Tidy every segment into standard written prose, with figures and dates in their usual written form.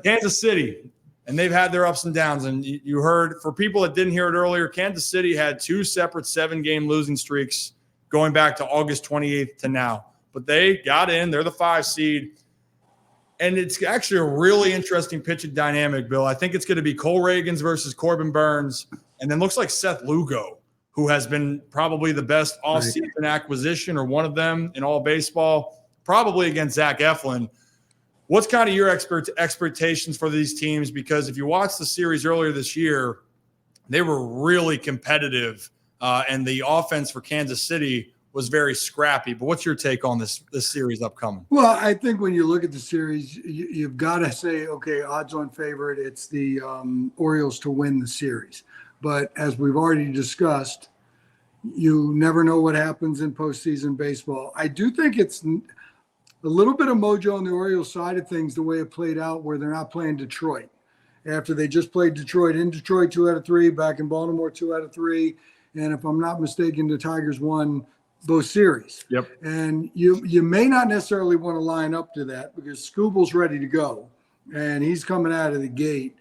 Kansas City, and they've had their ups and downs. And you heard, for people that didn't hear it earlier, Kansas City had 2 separate 7-game losing streaks going back to August 28th to now. But they got in. They're the 5 seed. And it's actually a really interesting pitching dynamic, Bill. I think it's going to be Cole Reagans versus Corbin Burnes, and then looks like Seth Lugo, who has been probably the best offseason acquisition or one of them in all baseball, probably against Zach Eflin. What's kind of your expectations for these teams? Because if you watch the series earlier this year, they were really competitive, and the offense for Kansas City was very scrappy. But what's your take on this series upcoming? Well, I think when you look at the series, you've got to say, okay, odds-on favorite, it's the Orioles to win the series. But as we've already discussed, you never know what happens in postseason baseball. I do think it's a little bit of mojo on the Orioles side of things, the way it played out, where they're not playing Detroit. After they just played Detroit, in Detroit 2 out of 3, back in Baltimore 2 out of 3. And if I'm not mistaken, the Tigers won both series. Yep. And you may not necessarily want to line up to that because Scooble's ready to go and he's coming out of the gate.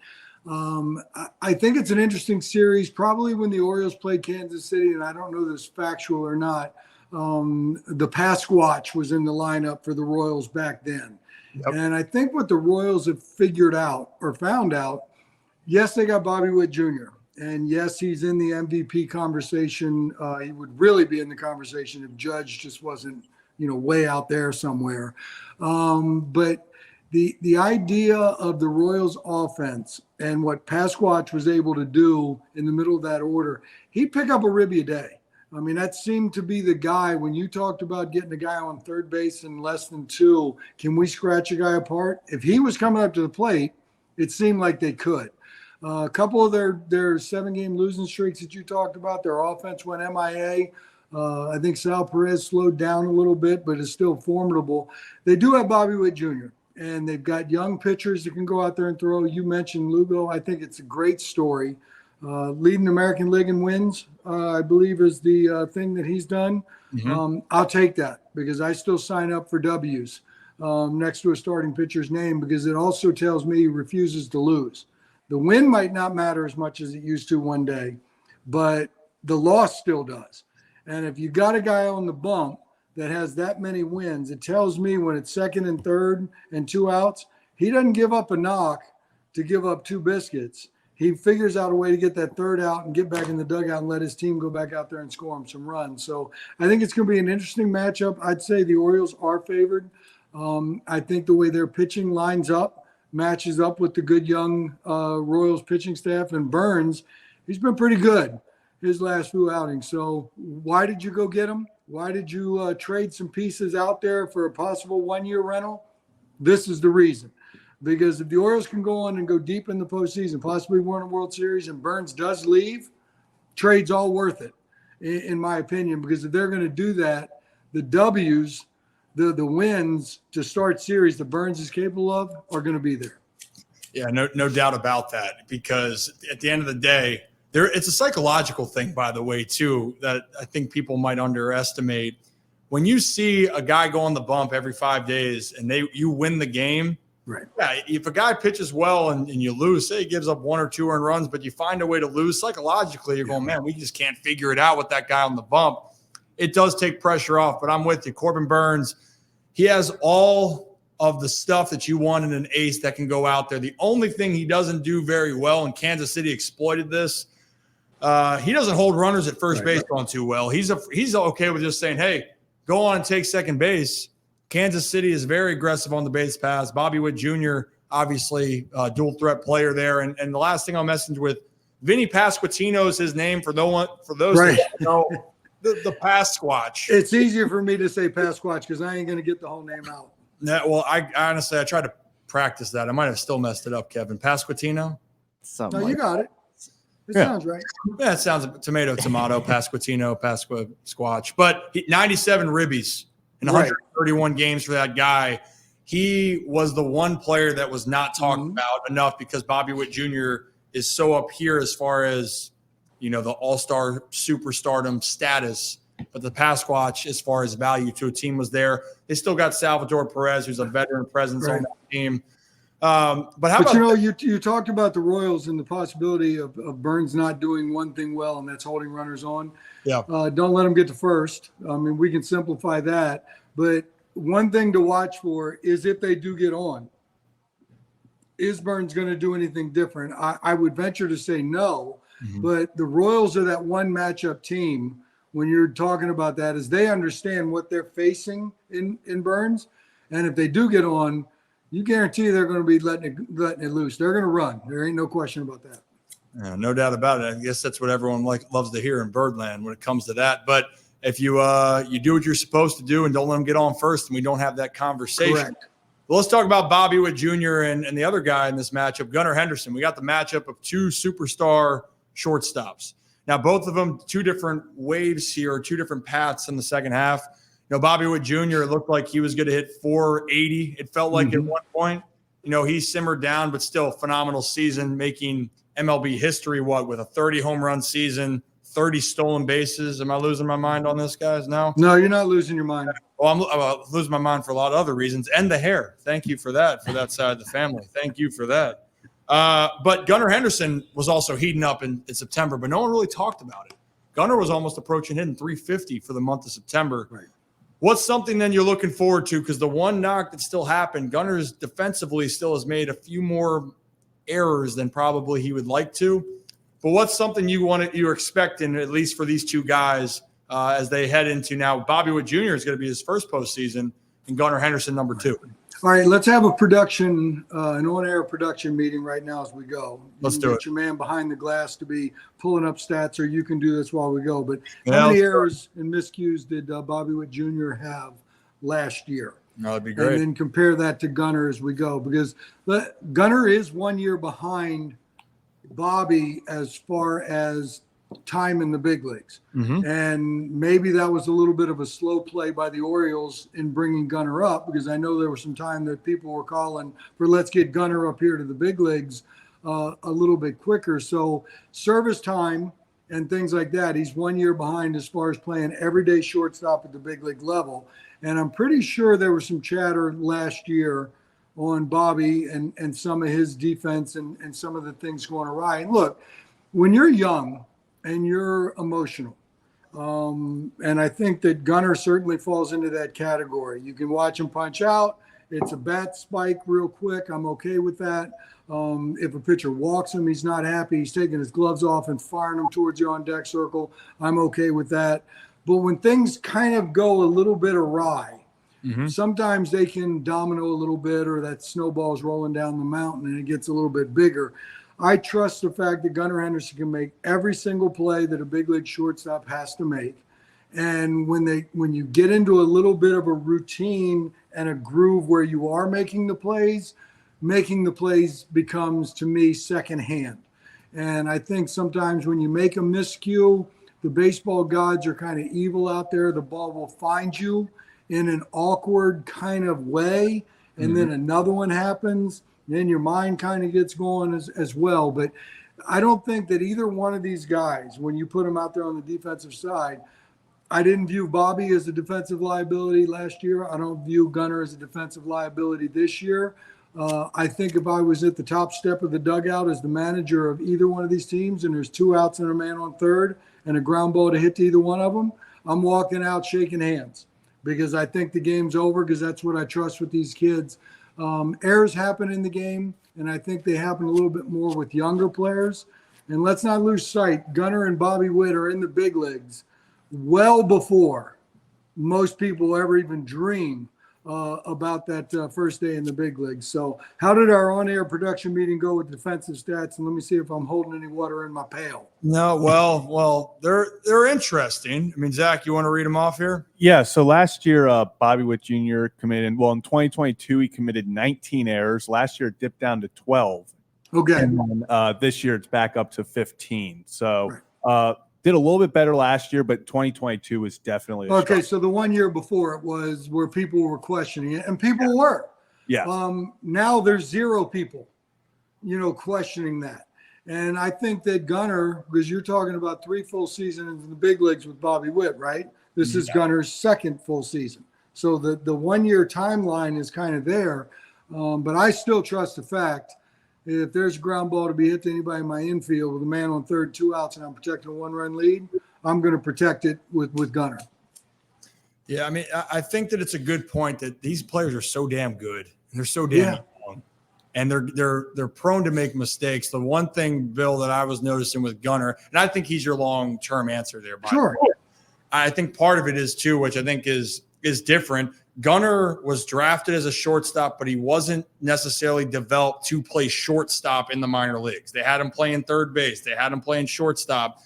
I think it's an interesting series. Probably when the Orioles played Kansas City, and I don't know if it's factual or not, the Pasquatch was in the lineup for the Royals back then. Yep. And I think what the Royals have figured out or found out, yes, they got Bobby Witt Jr., and yes, he's in the MVP conversation. He would really be in the conversation if Judge just wasn't, way out there somewhere. But the idea of the Royals offense and what Pasquatch was able to do in the middle of that order, he'd pick up a ribby a day. I mean, that seemed to be the guy when you talked about getting a guy on third base in less than 2. Can we scratch a guy apart? If he was coming up to the plate, it seemed like they could. A couple of their 7-game losing streaks that you talked about, their offense went MIA. I think Sal Perez slowed down a little bit, but is still formidable. They do have Bobby Witt Jr., and they've got young pitchers that can go out there and throw. You mentioned Lugo. I think it's a great story. Leading American League in wins, I believe, is the thing that he's done. Mm-hmm. I'll take that because I still sign up for W's next to a starting pitcher's name because it also tells me he refuses to lose. The win might not matter as much as it used to one day, but the loss still does. And if you got a guy on the bump that has that many wins, it tells me when it's second and third and 2 outs, he doesn't give up a knock to give up 2 biscuits. He figures out a way to get that third out and get back in the dugout and let his team go back out there and score him some runs. So I think it's going to be an interesting matchup. I'd say the Orioles are favored. I think the way their pitching lines up matches up with the good young Royals pitching staff. And Burnes, he's been pretty good his last few outings. So why did you go get him? Why did you trade some pieces out there for a possible 1-year rental? This is the reason. Because if the Orioles can go on and go deep in the postseason, possibly win a World Series, and Burnes does leave, trade's all worth it, in my opinion. Because if they're going to do that, the W's, the wins to start series that Burnes is capable of are going to be there. Yeah, no doubt about that. Because at the end of the day, it's a psychological thing, by the way, too, that I think people might underestimate. When you see a guy go on the bump every 5 days and you win the game, right? Yeah, if a guy pitches well and you lose, say he gives up 1 or 2 earned runs, but you find a way to lose, psychologically you're going, man, we just can't figure it out with that guy on the bump. It does take pressure off, but I'm with you. Corbin Burnes, he has all of the stuff that you want in an ace that can go out there. The only thing he doesn't do very well, and Kansas City exploited this, he doesn't hold runners at first base on too well. He's okay with just saying, hey, go on and take second base. Kansas City is very aggressive on the base paths. Bobby Witt Jr., obviously a dual threat player there. And the last thing I'll message with, Vinny Pasquantino is his name for those that don't know. The Pasquatch. It's easier for me to say Pasquatch because I ain't going to get the whole name out. Well, I honestly, I tried to practice that. I might have still messed it up, Kevin. Pasquantino? No, you got it. It sounds right. Yeah, it sounds tomato, Pasquantino, Pasquatch. But 97 ribbies in 131 games for that guy. He was the one player that was not talked about enough because Bobby Witt Jr. is so up here as far as, the all-star superstardom status, but the Pasquatch, as far as value to a team, was there. They still got Salvador Perez, who's a veteran presence on that team. But how about you talked about the Royals and the possibility of Burnes not doing one thing well, and that's holding runners on. Yeah. Don't let them get to first. I mean, we can simplify that. But one thing to watch for is if they do get on, is Burnes going to do anything different? I would venture to say no. Mm-hmm. But the Royals are that one matchup team when you're talking about that, is they understand what they're facing in Burnes. And if they do get on, you guarantee they're going to be letting it loose. They're going to run. There ain't no question about that. Yeah, no doubt about it. I guess that's what everyone loves to hear in Birdland when it comes to that. But if you you do what you're supposed to do and don't let them get on first, and we don't have that conversation. Correct. Well, let's talk about Bobby Witt Jr. and the other guy in this matchup, Gunnar Henderson. We got the matchup of two superstar shortstops. Now, both of them, two different waves here, two different paths in the second half. You know, Bobby Witt Jr., it looked like he was going to hit 480. It felt like at one point, you know, he simmered down, but still a phenomenal season, making MLB history, with a 30 home run season, 30 stolen bases. Am I losing my mind on this, guys, now? No, you're not losing your mind. Well, I'm losing my mind for a lot of other reasons, and the hair. Thank you for that side of the family. Thank you for that. But Gunnar Henderson was also heating up in September, but no one really talked about it. Gunnar was almost approaching hitting 350 for the month of September. Right. What's something then you're looking forward to? Because the one knock that still happened, Gunnar's defensively still has made a few more errors than probably he would like to. But what's something you're expecting, at least for these two guys, as they head into now? Bobby Witt Jr. is going to be his first postseason, and Gunnar Henderson number 2. All right, let's have an on-air production meeting right now as we go. Let's do it. Get your man behind the glass to be pulling up stats, or you can do this while we go. But how many errors and miscues did Bobby Witt Jr. have last year? No, that'd be great. And then compare that to Gunnar as we go, because Gunnar is 1 year behind Bobby as far as time in the big leagues. Mm-hmm. And maybe that was a little bit of a slow play by the Orioles in bringing Gunnar up, because I know there was some time that people were calling for let's get Gunnar up here to the big leagues a little bit quicker. So service time and things like that, he's 1 year behind as far as playing everyday shortstop at the big league level. And I'm pretty sure there was some chatter last year on Bobby and some of his defense and some of the things going awry. And look, when you're young and you're emotional, and I think that Gunnar certainly falls into that category. You can watch him punch out. It's a bat spike real quick. I'm okay with that. If a pitcher walks him, he's not happy. He's taking his gloves off and firing them towards you on deck circle. I'm okay with that. But when things kind of go a little bit awry, sometimes they can domino a little bit, or that snowball's rolling down the mountain and it gets a little bit bigger. I trust the fact that Gunnar Henderson can make every single play that a big league shortstop has to make. And when you get into a little bit of a routine and a groove where you are making the plays becomes, to me, secondhand. And I think sometimes when you make a miscue, the baseball gods are kind of evil out there. The ball will find you in an awkward kind of way, and then another one happens. Then your mind kind of gets going as well. But I don't think that either one of these guys, when you put them out there on the defensive side, I didn't view Bobby as a defensive liability last year. I don't view Gunnar as a defensive liability this year. I think if I was at the top step of the dugout as the manager of either one of these teams, and there's 2 outs and a man on third and a ground ball to hit to either one of them, I'm walking out shaking hands, because I think the game's over, because that's what I trust with these kids. Errors happen in the game, and I think they happen a little bit more with younger players. And let's not lose sight, Gunnar and Bobby Witt are in the big leagues well before most people ever even dream about that first day in the big leagues. So how did our on-air production meeting go with defensive stats? And let me see if I'm holding any water in my pail. No, well, they're interesting. I mean, Zach, you want to read them off here? Yeah, so last year, Bobby Witt Jr. committed, in 2022, he committed 19 errors. Last year, it dipped down to 12. Okay. And then, this year, it's back up to 15. So did a little bit better last year, but 2022 was definitely okay. So the 1 year before it was where people were questioning it, and people were. Yeah. Now there's 0 people, questioning that. And I think that Gunnar, because you're talking about 3 full seasons in the big leagues with Bobby Witt, right? This is Gunnar's second full season. So the 1 year timeline is kind of there. But I still trust the fact if there's a ground ball to be hit to anybody in my infield with a man on third, 2 outs, and I'm protecting a 1-run lead, I'm going to protect it with Gunnar. Yeah, I mean, I think that it's a good point that these players are so damn good and they're so damn young, and they're prone to make mistakes. The one thing, Bill, that I was noticing with Gunnar, and I think he's your long-term answer there. Sure. I think part of it is too, which I think is different. Gunnar was drafted as a shortstop, but he wasn't necessarily developed to play shortstop in the minor leagues. They had him playing third base. They had him playing shortstop.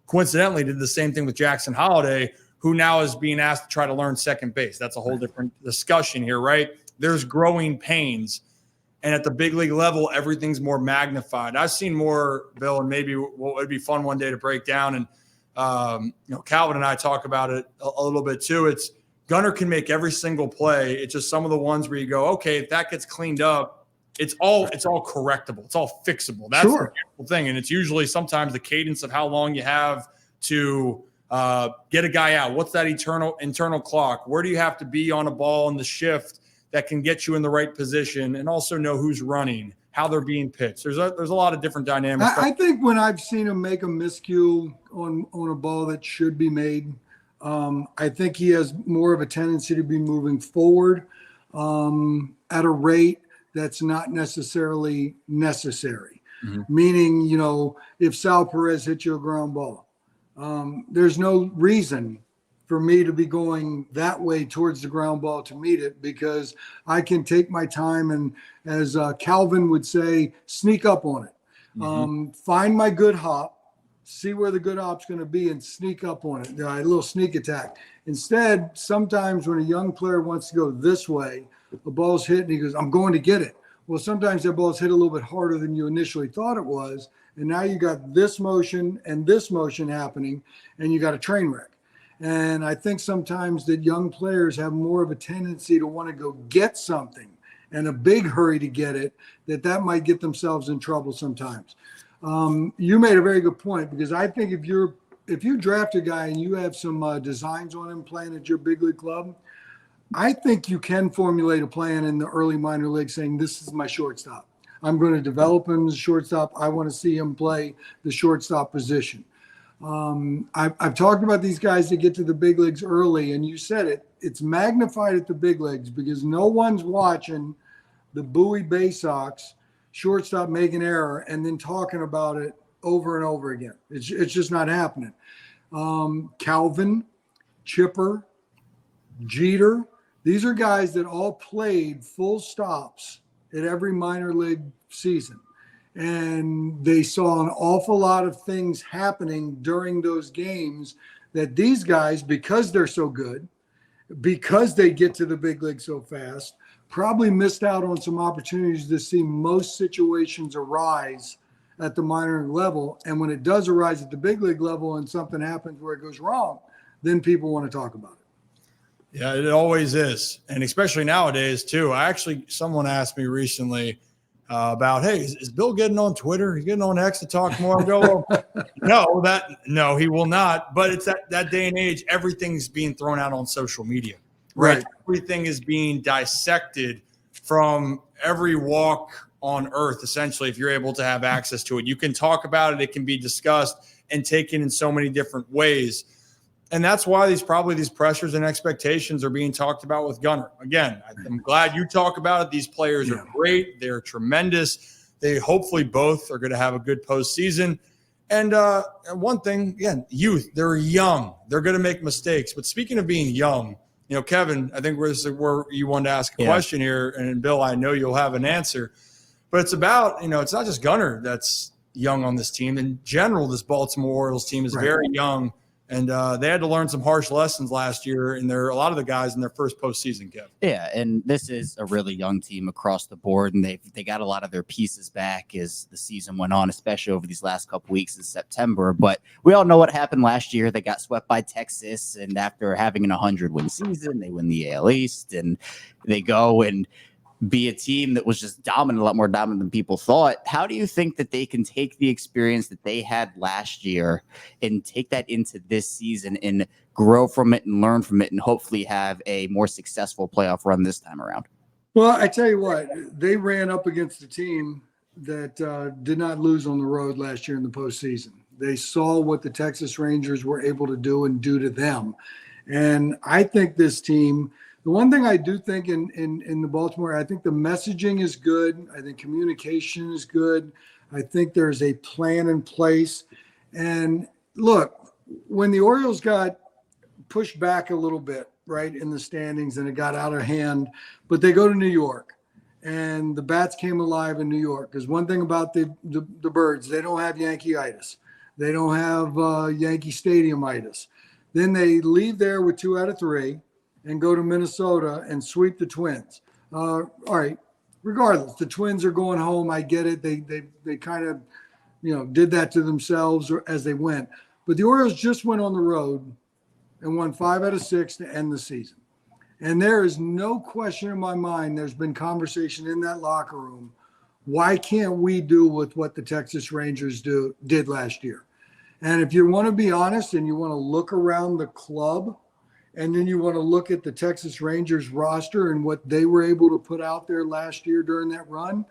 Coincidentally, did the same thing with Jackson Holliday, who now is being asked to try to learn second base. That's a whole different discussion here, right? There's growing pains. And at the big league level, everything's more magnified. I've seen more, Bill, and maybe what would be fun one day to break down. And, Calvin and I talk about it a little bit too. It's Gunnar can make every single play. It's just some of the ones where you go, okay, if that gets cleaned up, it's all correctable. It's all fixable. That's the beautiful thing. And it's usually sometimes the cadence of how long you have to get a guy out. What's that internal clock? Where do you have to be on a ball in the shift that can get you in the right position, and also know who's running, how they're being pitched? There's a lot of different dynamics. I think when I've seen him make a miscue on a ball that should be made, I think he has more of a tendency to be moving forward at a rate that's not necessarily necessary. Mm-hmm. Meaning, if Sal Perez hits you a ground ball, there's no reason for me to be going that way towards the ground ball to meet it, because I can take my time and, as Calvin would say, sneak up on it. Mm-hmm. Find my good hop, see where the good hop's going to be, and sneak up on it. A little sneak attack. Instead, sometimes when a young player wants to go this way, the ball's hit and he goes, I'm going to get it. Well, sometimes that ball's hit a little bit harder than you initially thought it was. And now you got this motion and this motion happening, and you got a train wreck. And I think sometimes that young players have more of a tendency to want to go get something and a big hurry to get it, that might get themselves in trouble sometimes. You made a very good point, because I think if you draft a guy and you have some designs on him playing at your big league club, I think you can formulate a plan in the early minor league saying, this is my shortstop. I'm going to develop him as a shortstop. I want to see him play the shortstop position. I've talked about these guys that get to the big leagues early, and you said it. It's magnified at the big leagues because no one's watching the Bowie Bay Sox shortstop make an error and then talking about it over and over again. It's just not happening. Calvin, Chipper, Jeter, these are guys that all played full stops at every minor league season. And they saw an awful lot of things happening during those games that these guys, because they're so good, because they get to the big league so fast, probably missed out on some opportunities to see most situations arise at the minor league level. And when it does arise at the big league level and something happens where it goes wrong, then people want to talk about it. Yeah, it always is. And especially nowadays too. Someone asked me recently about, hey, is Bill getting on Twitter? He's getting on X to talk more. I go, no, he will not. But it's that day and age, everything's being thrown out on social media, right? Everything is being dissected from every walk on earth, essentially, if you're able to have access to it. You can talk about it. It can be discussed and taken in so many different ways. And that's why these pressures and expectations are being talked about with Gunnar. Again, I'm glad you talk about it. These players are great. They're tremendous. They hopefully both are going to have a good postseason. And one thing, again, youth, they're young. They're going to make mistakes. But speaking of being young, Kevin, I think where you wanted to ask a question here. And Bill, I know you'll have an answer. But it's about, it's not just Gunnar that's young on this team. In general, this Baltimore Orioles team is very young. And they had to learn some harsh lessons last year, and a lot of the guys in their first postseason, Kev. Yeah, and this is a really young team across the board, and they got a lot of their pieces back as the season went on, especially over these last couple weeks in September. But we all know what happened last year. They got swept by Texas, and after having an 100-win season, they win the AL East, and they go and be a team that was just dominant, a lot more dominant than people thought. How do you think that they can take the experience that they had last year and take that into this season and grow from it and learn from it and hopefully have a more successful playoff run this time around? Well, I tell you what, they ran up against a team that did not lose on the road last year in the postseason. They saw what the Texas Rangers were able to do and do to them. And I think this team, the one thing I do think in the Baltimore, I think the messaging is good. I think communication is good. I think there's a plan in place. And look, when the Orioles got pushed back a little bit, right, in the standings, and it got out of hand, but they go to New York and the bats came alive in New York. Because one thing about the Birds, they don't have Yankee-itis. They don't have Yankee Stadium-itis. Then they leave there with 2 out of 3 and go to Minnesota and sweep the Twins. All right, regardless, the Twins are going home. I get it. They kind of, did that to themselves as they went. But the Orioles just went on the road and won 5 out of 6 to end the season. And there is no question in my mind, there's been conversation in that locker room. Why can't we do with what the Texas Rangers did last year? And if you want to be honest and you want to look around the club and then you want to look at the Texas Rangers roster and what they were able to put out there last year during that run,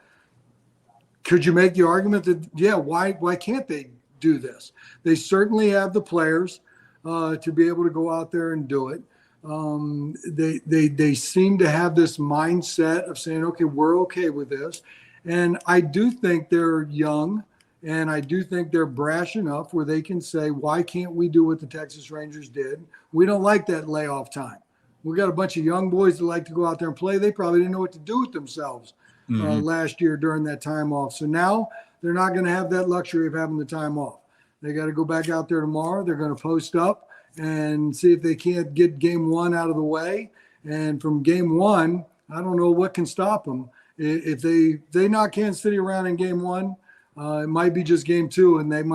could you make the argument that, yeah, why can't they do this? They certainly have the players to be able to go out there and do it. They seem to have this mindset of saying, okay, we're okay with this. And I do think they're young, and I do think they're brash enough where they can say, why can't we do what the Texas Rangers did? We don't like that layoff time. We got a bunch of young boys that like to go out there and play. They probably didn't know what to do with themselves last year during that time off. So now they're not going to have that luxury of having the time off. They got to go back out there tomorrow. They're going to post up and see if they can't get game 1 out of the way. And from game 1, I don't know what can stop them. If they knock Kansas City around in game 1, it might be just game 2, and then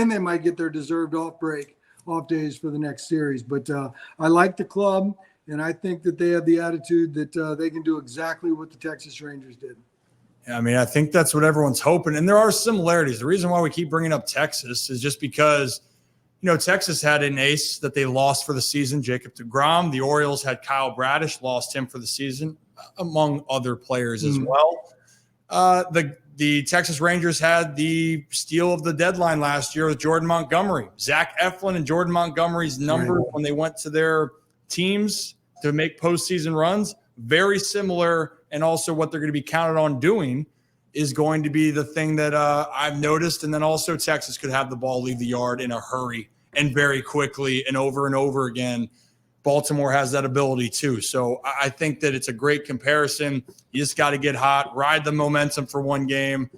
they might get their deserved off days for the next series. But I like the club, and I think that they have the attitude that they can do exactly what the Texas Rangers did. I mean, I think that's what everyone's hoping. And there are similarities. The reason why we keep bringing up Texas is just because, Texas had an ace that they lost for the season, Jacob deGrom. The Orioles had Kyle Bradish, lost him for the season, among other players as well. The Texas Rangers had the steal of the deadline last year with Jordan Montgomery. Zach Eflin and Jordan Montgomery's number when they went to their teams to make postseason runs, very similar. And also what they're going to be counted on doing is going to be the thing that I've noticed. And then also Texas could have the ball leave the yard in a hurry and very quickly and over again. Baltimore has that ability too. So I think that it's a great comparison. You just got to get hot, ride the momentum for one game,